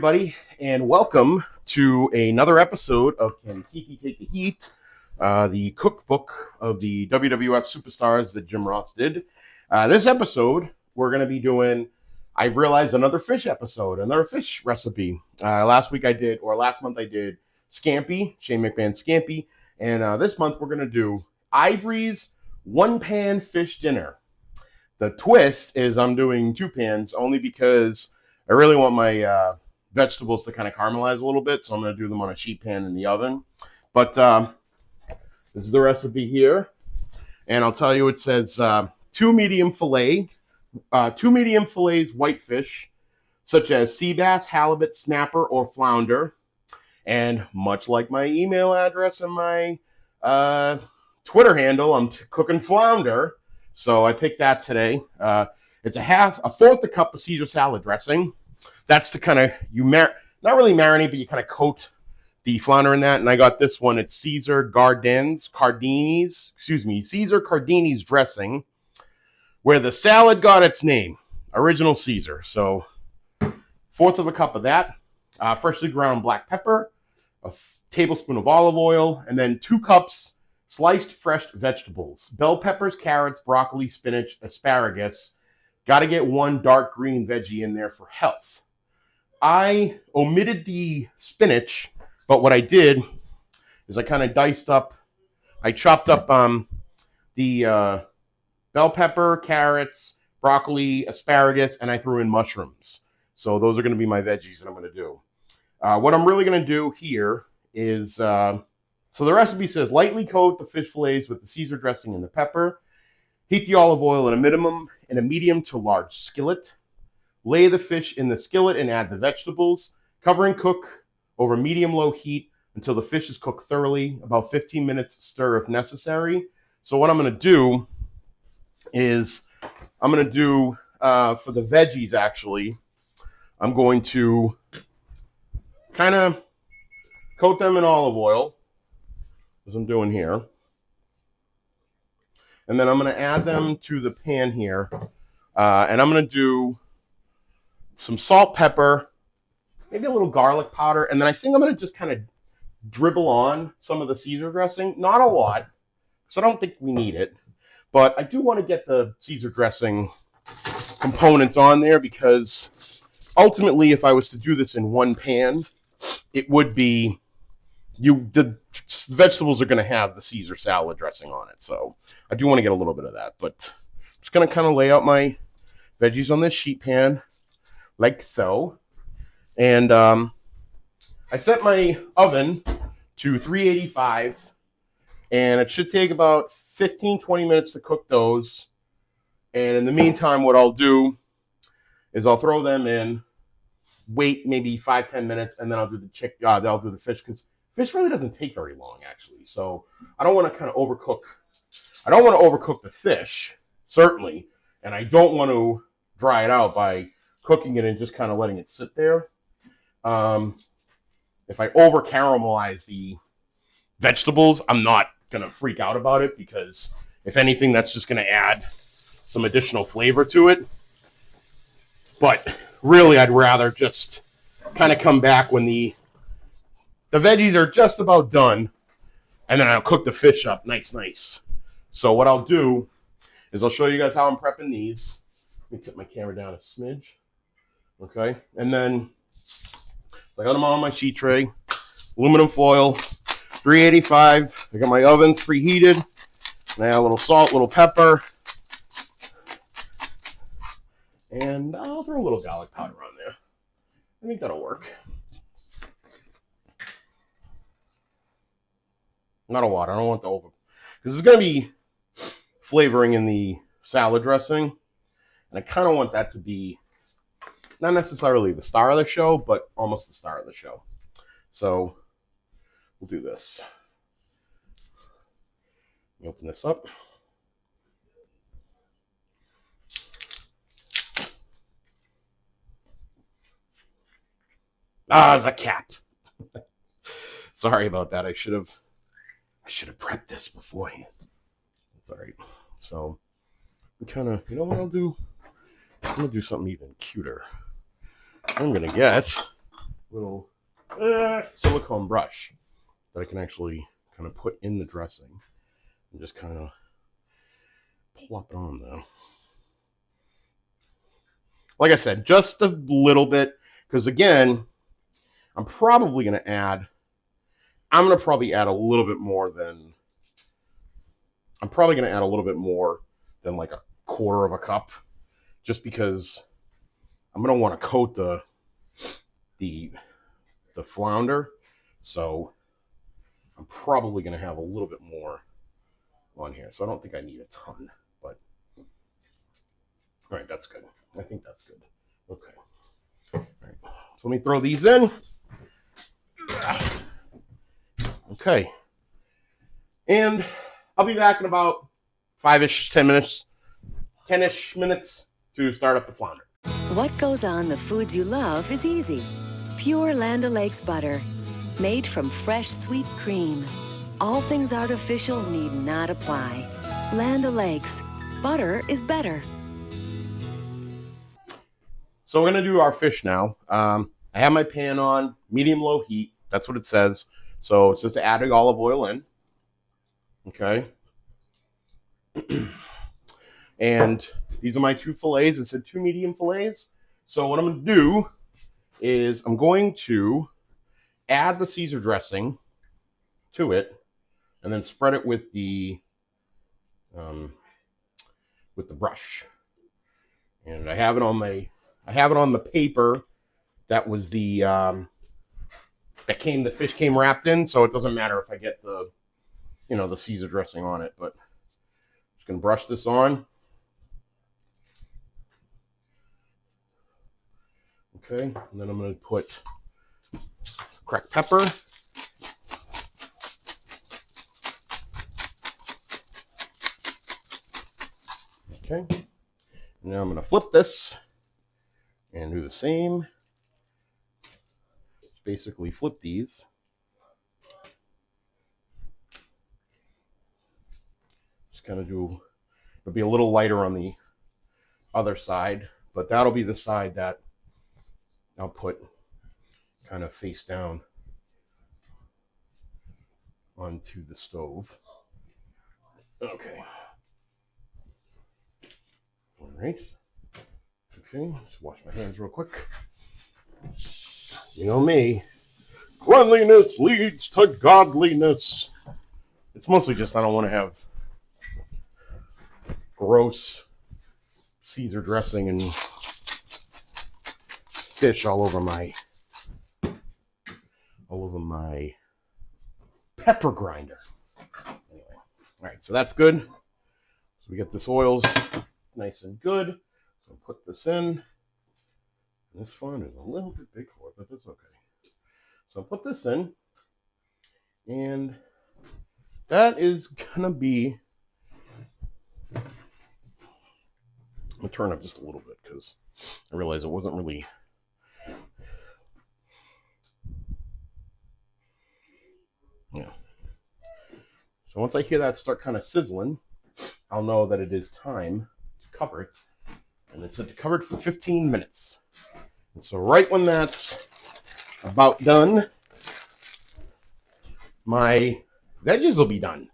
everybody, and welcome to another episode of Can Keithie Take the Heat, the cookbook of the WWF superstars that Jim Ross did. This episode, we're going to be doing, I've realized, another fish episode, another fish recipe. Last month I did scampi, Shane McMahon scampi, and this month we're going to do Ivory's one-pan fish dinner. The twist is I'm doing two pans only because I really want my vegetables to kind of caramelize a little bit, so I'm going to do them on a sheet pan in the oven. But this is the recipe here, and I'll tell you, it says two medium fillets whitefish, such as sea bass, halibut, snapper, or flounder. And much like my email address and my Twitter handle, I'm cooking flounder, so I picked that today. It's a fourth a cup of Caesar salad dressing. That's to kind of, not really marinate, but you kind of coat the flounder in that. And I got this one. It's Caesar Cardini's dressing, where the salad got its name, original Caesar. So fourth of a cup of that, freshly ground black pepper, a tablespoon of olive oil, and then 2 cups sliced fresh vegetables, bell peppers, carrots, broccoli, spinach, asparagus. Got to get 1 dark green veggie in there for health. I omitted the spinach, but what I did is I kind of chopped up the bell pepper, carrots, broccoli, asparagus, and I threw in mushrooms. So those are going to be my veggies that I'm going to do. What I'm really going to do here is, so the recipe says, lightly coat the fish fillets with the Caesar dressing and the pepper. Heat the olive oil in a medium to large skillet. Lay the fish in the skillet and add the vegetables. Cover and cook over medium-low heat until the fish is cooked thoroughly. About 15 minutes, stir if necessary. So what I'm going to do is, for the veggies actually, I'm going to kind of coat them in olive oil, as I'm doing here. And then I'm going to add them to the pan here. And I'm going to do some salt, pepper, maybe a little garlic powder. And then I think I'm going to just kind of dribble on some of the Caesar dressing. Not a lot, so I don't think we need it. But I do want to get the Caesar dressing components on there because ultimately, if I was to do this in one pan, it would be, the vegetables are going to have the Caesar salad dressing on it. So I do want to get a little bit of that. But I'm just going to kind of lay out my veggies on this sheet pan like so. And I set my oven to 385. And it should take about 15-20 minutes to cook those. And in the meantime, what I'll do is I'll throw them in, wait maybe 5-10 minutes, and then I'll do the fish, because fish really doesn't take very long, actually. So I don't want to kind of overcook. I don't want to overcook the fish, certainly, and I don't want to dry it out by cooking it and just kind of letting it sit there. If I over caramelize the vegetables, I'm not going to freak out about it, because if anything, that's just going to add some additional flavor to it. But really, I'd rather just kind of come back when the veggies are just about done, and then I'll cook the fish up nice. So what I'll do is I'll show you guys how I'm prepping these. Let me tip my camera down a smidge. Okay, and then so I got them on my sheet tray, aluminum foil, 385. I got my ovens preheated. And I add a little salt, a little pepper, and I'll throw a little garlic powder on there. I think that'll work. Not a lot. I don't want the over, because there's going to be flavoring in the salad dressing, and I kind of want that to be not necessarily the star of the show, but almost the star of the show. So we'll do this. Let me open this up. It's a cap. Sorry about that. I should have prepped this beforehand. It's all right. So we kind of, you know what I'll do? I'm gonna do something even cuter. I'm gonna get little silicone brush that I can actually kind of put in the dressing and just kind of plop it on though. Like I said, just a little bit, because again, I'm probably going to add a little bit more than like a quarter of a cup, just because I'm going to want to coat the flounder. So I'm probably going to have a little bit more on here. So I don't think I need a ton, but all right, that's good. I think that's good. Okay. All right. So let me throw these in. Okay. And I'll be back in about 5-ish, 10-ish minutes to start up the flounder. What goes on the foods you love is easy. Pure Land O'Lakes butter, made from fresh sweet cream. All things artificial need not apply. Land O'Lakes, butter is better. So we're going to do our fish now. I have my pan on medium-low heat. That's what it says. So it's just adding olive oil in. Okay. And these are my 2 fillets. It said 2 medium fillets. So what I'm going to do is I'm going to add the Caesar dressing to it and then spread it with the brush. And I have it on the paper that was the fish came wrapped in, so it doesn't matter if I get the Caesar dressing on it, but I'm just gonna brush this on. Okay, and then I'm gonna put cracked pepper. Okay, now I'm gonna flip this and do the same. Just basically flip these. Just kind of it'll be a little lighter on the other side, but that'll be the side that I'll put kind of face down onto the stove. Okay. All right. Okay, just wash my hands real quick. You know me. Cleanliness leads to godliness. It's mostly just I don't want to have gross Caesar dressing and fish all over my pepper grinder. Anyway, all right, so that's good. So we get this oil's nice and good. So put this in. This flounder is a little bit big for it, but that's okay. So I'll put this in, and that is gonna be. I'm gonna turn up just a little bit because I realized it wasn't really. Yeah. So once I hear that start kind of sizzling, I'll know that it is time to cover it. And it said to cover it for 15 minutes. And so right when that's about done, my veggies will be done.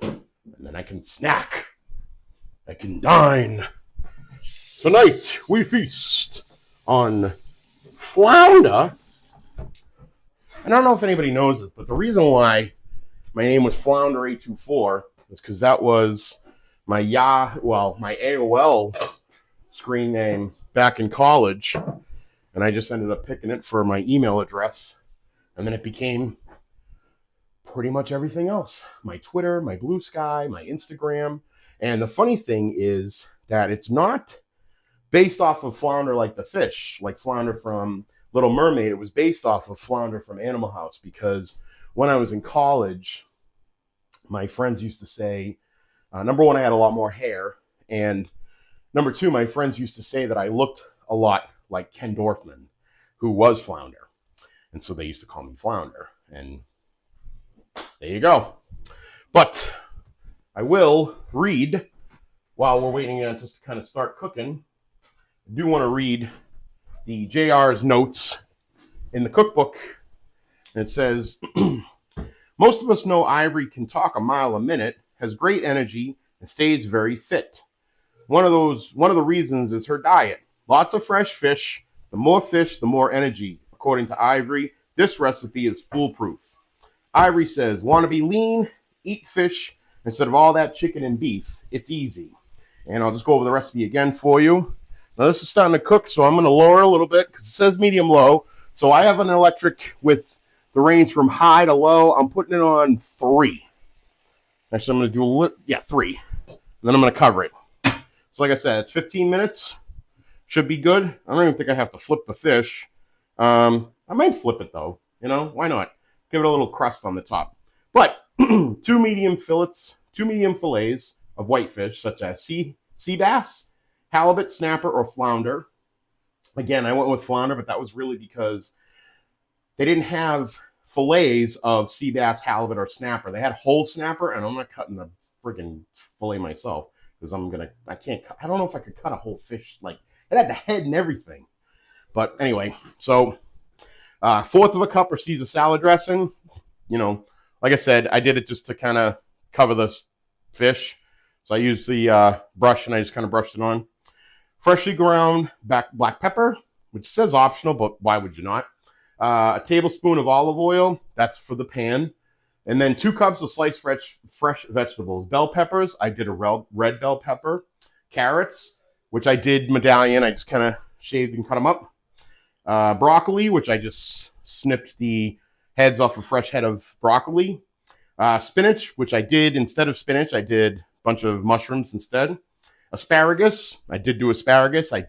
And then I can snack. I can dine. Tonight we feast on flounder. I don't know if anybody knows this, but the reason why my name was Flounder824 is because that was my AOL screen name back in college, and I just ended up picking it for my email address, and then it became pretty much everything else. My Twitter, my Blue Sky, my Instagram, and the funny thing is that it's not based off of flounder like the fish, like flounder from Little Mermaid. It was based off of flounder from Animal House, because when I was in college, my friends used to say, number one, I had a lot more hair, and number two, my friends used to say that I looked a lot like Ken Dorfman, who was Flounder. And so they used to call me Flounder. And there you go. But I will read, while we're waiting just to kind of start cooking, I do want to read the JR's notes in the cookbook. And it says, most of us know Ivory can talk a mile a minute, has great energy, and stays very fit. One of the reasons is her diet. Lots of fresh fish. The more energy. According to Ivory, this recipe is foolproof. Ivory says, want to be lean? Eat fish instead of all that chicken and beef. It's easy. And I'll just go over the recipe again for you. Now this is starting to cook, so I'm going to lower a little bit because it says medium low. So I have an electric with the range from high to low. I'm putting it on 3. Actually, I'm going to do 3. And then I'm going to cover it. So like I said, it's 15 minutes. Should be good. I don't even think I have to flip the fish. I might flip it though. You know, why not? Give it a little crust on the top. But 2 medium fillets, 2 medium fillets of whitefish, such as sea bass, halibut, snapper, or flounder. Again, I went with flounder, but that was really because they didn't have fillets of sea bass, halibut, or snapper. They had whole snapper, and I'm not cutting the friggin' fillet myself because I can't cut. I don't know if I could cut a whole fish. Like, it had the head and everything. But anyway, so 1/4 of a cup of Caesar salad dressing. You know, like I said, I did it just to kind of cover the fish. So I used the brush and I just kind of brushed it on. Freshly ground black pepper, which says optional, but why would you not? A tablespoon of olive oil, that's for the pan. And then 2 cups of sliced fresh vegetables. Bell peppers, I did a red bell pepper. Carrots, which I did medallion, I just kind of shaved and cut them up. Broccoli, which I just snipped the heads off a fresh head of broccoli. Spinach, which I did, instead of spinach, I did a bunch of mushrooms instead. Asparagus, I did do asparagus. I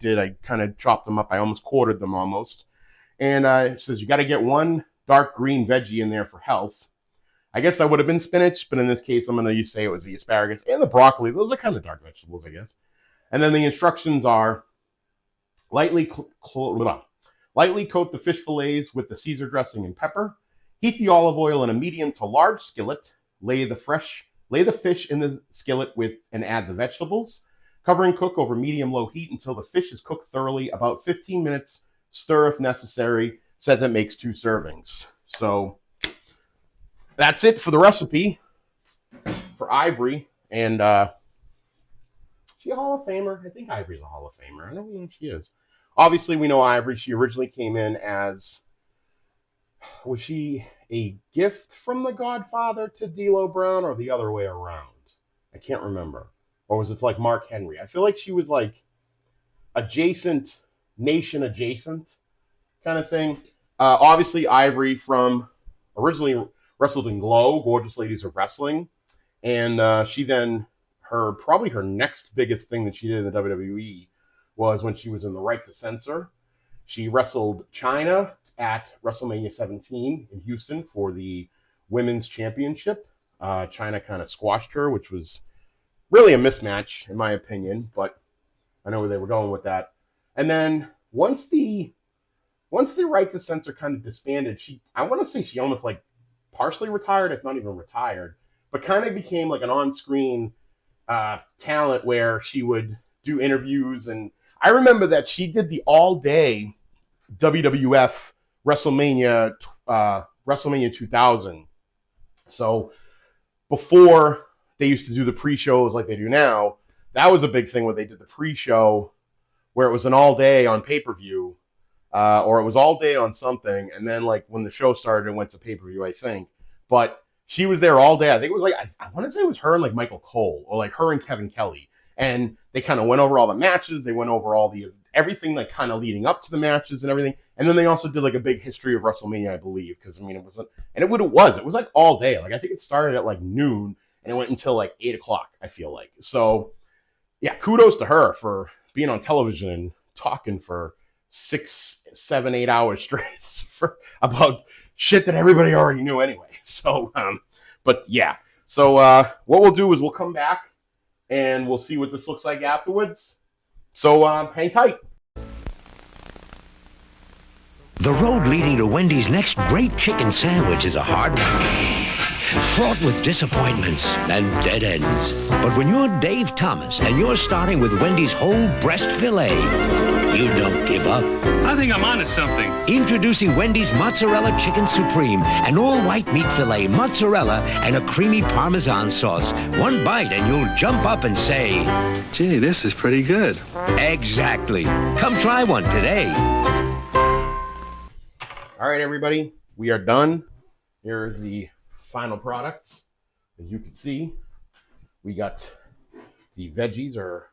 kind of chopped them up. I almost quartered them almost. And it says you got to get 1 dark green veggie in there for health. I guess that would have been spinach, but in this case, I'm going to say it was the asparagus and the broccoli. Those are kind of dark vegetables, I guess. And then the instructions are lightly coat the fish fillets with the Caesar dressing and pepper. Heat the olive oil in a medium to large skillet. Lay the fish in the skillet and add the vegetables. Cover and cook over medium-low heat until the fish is cooked thoroughly. About 15 minutes. Stir if necessary. Says it makes 2 servings. So that's it for the recipe for Ivory. And is she a Hall of Famer? I think Ivory's a Hall of Famer. I don't know if she is. Obviously, we know Ivory. She originally came in as... Was she a gift from the Godfather to D'Lo Brown or the other way around? I can't remember. Or was it like Mark Henry? I feel like she was like nation adjacent kind of thing. Obviously, Ivory from originally wrestled in Glow, Gorgeous Ladies of Wrestling. And she then, probably her next biggest thing that she did in the WWE was when she was in the Right to Censor. She wrestled Chyna at WrestleMania 17 in Houston for the Women's Championship. Chyna kind of squashed her, which was really a mismatch, in my opinion, but I know where they were going with that. And then once the Right to Censor kind of disbanded, I want to say she almost like partially retired, if not even retired, but kind of became like an on-screen talent where she would do interviews. And I remember that she did the all-day WWF WrestleMania 2000. So before they used to do the pre-shows like they do now, that was a big thing where they did the pre-show where it was an all-day on pay-per-view, or it was all day on something, and then like when the show started, it went to pay-per-view, I think. But she was there all day. I think it was like, I want to say it was her and like Michael Cole, or like her and Kevin Kelly. And they kind of went over all the matches. They went over everything like kind of leading up to the matches and everything. And then they also did like a big history of WrestleMania, I believe, because I mean, it was like all day. Like I think it started at like noon and it went until like 8 o'clock, I feel like. So yeah, kudos to her for being on television and talking for 6, 7, 8 hours straight for about shit that everybody already knew anyway. So, but yeah. So what we'll do is we'll come back and we'll see what this looks like afterwards. So hang tight. The road leading to Wendy's next great chicken sandwich is a hard one. fraught with disappointments and dead ends. But when you're Dave Thomas and you're starting with Wendy's whole breast filet, you don't give up. I think I'm onto something. Introducing Wendy's Mozzarella Chicken Supreme, an all-white meat filet, mozzarella, and a creamy Parmesan sauce. One bite and you'll jump up and say, Gee, this is pretty good. exactly. Come try one today. All right, everybody, we are done. Here is the final product. As you can see, we got the veggies are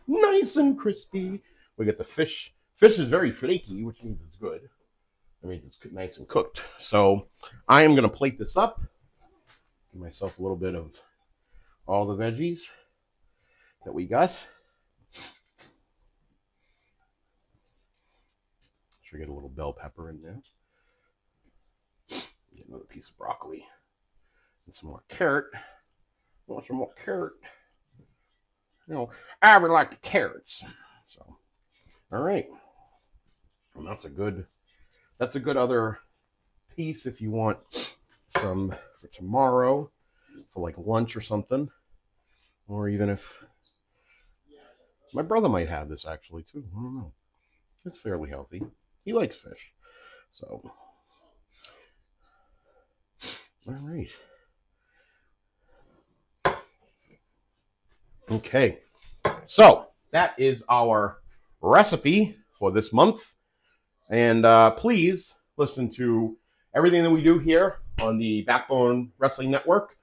nice and crispy. We got the fish. Fish is very flaky, which means it's good. That means it's nice and cooked. So I am going to plate this up. Give myself a little bit of all the veggies that we got. Should get a little bell pepper in there. Get another piece of broccoli. And some more carrot. I want some more carrot. You know, I really like the carrots. So, all right. And that's a good other piece if you want some for tomorrow for like lunch or something. Or even if my brother might have this actually too. I don't know. It's fairly healthy. He likes fish. So, all right. Okay. So, that is our recipe for this month. And please listen to everything that we do here on the Backbone Wrestling Network.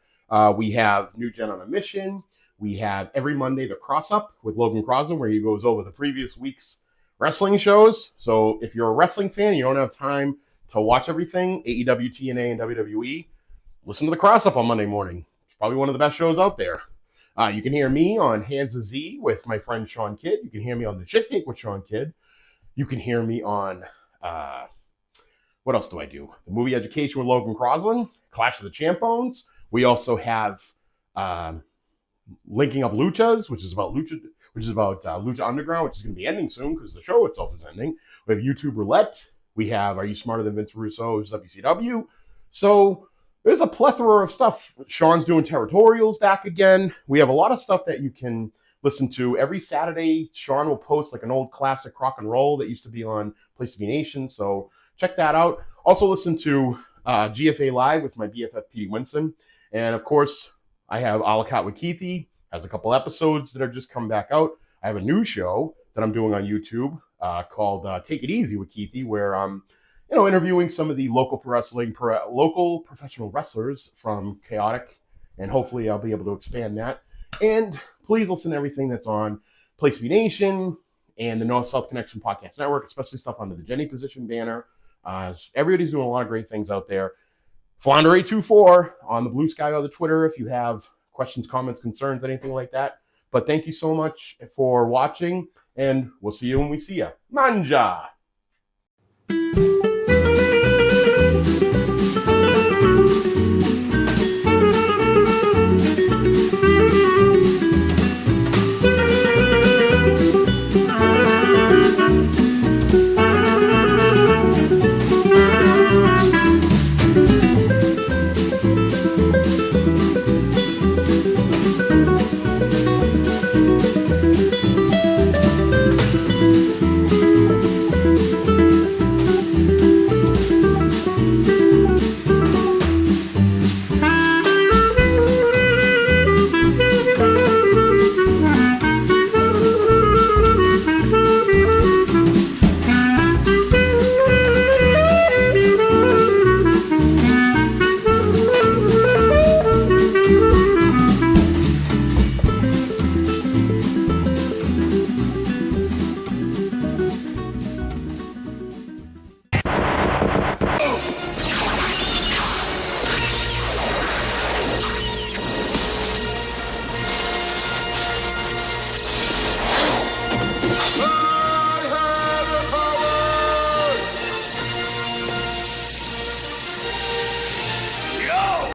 We have New Gen on a Mission. We have every Monday the Cross Up with Logan Crosland, where he goes over the previous week's wrestling shows. So if you're a wrestling fan, you don't have time to watch everything, AEW, TNA, and WWE, listen to the Cross Up on Monday morning. It's probably one of the best shows out there. You can hear me on Hands of Z with my friend Sean Kidd. You can hear me on The Chick Take with Sean Kidd. You can hear me on, what else do I do? The Movie Education with Logan Crosland, Clash of the Champones. We also have Linking Up Luchas, which is about Lucha Underground, which is going to be ending soon because the show itself is ending. We have YouTube Roulette. We have Are You Smarter Than Vince Russo, which is WCW. So there's a plethora of stuff. Sean's doing Territorials back again. We have a lot of stuff that you can listen to. Every Saturday, Sean will post like an old classic rock and roll that used to be on Place to Be Nation. So check that out. Also listen to GFA Live with my BFF Petey Winston. And of course, I have A La Carte with Keithie. Has a couple episodes that have just come back out. I have a new show that I'm doing on YouTube called Take It Easy with Keithie, where I'm interviewing some of the local local professional wrestlers from Chaotic, and hopefully I'll be able to expand that. And please listen to everything that's on Place to Be Nation and the North-South Connection Podcast Network, especially stuff under the Jenny Position banner. Everybody's doing a lot of great things out there. Flounder824 on the Blue Sky or the Twitter if you have questions, comments, concerns, anything like that. But thank you so much for watching, and we'll see you when we see you. Mangiare!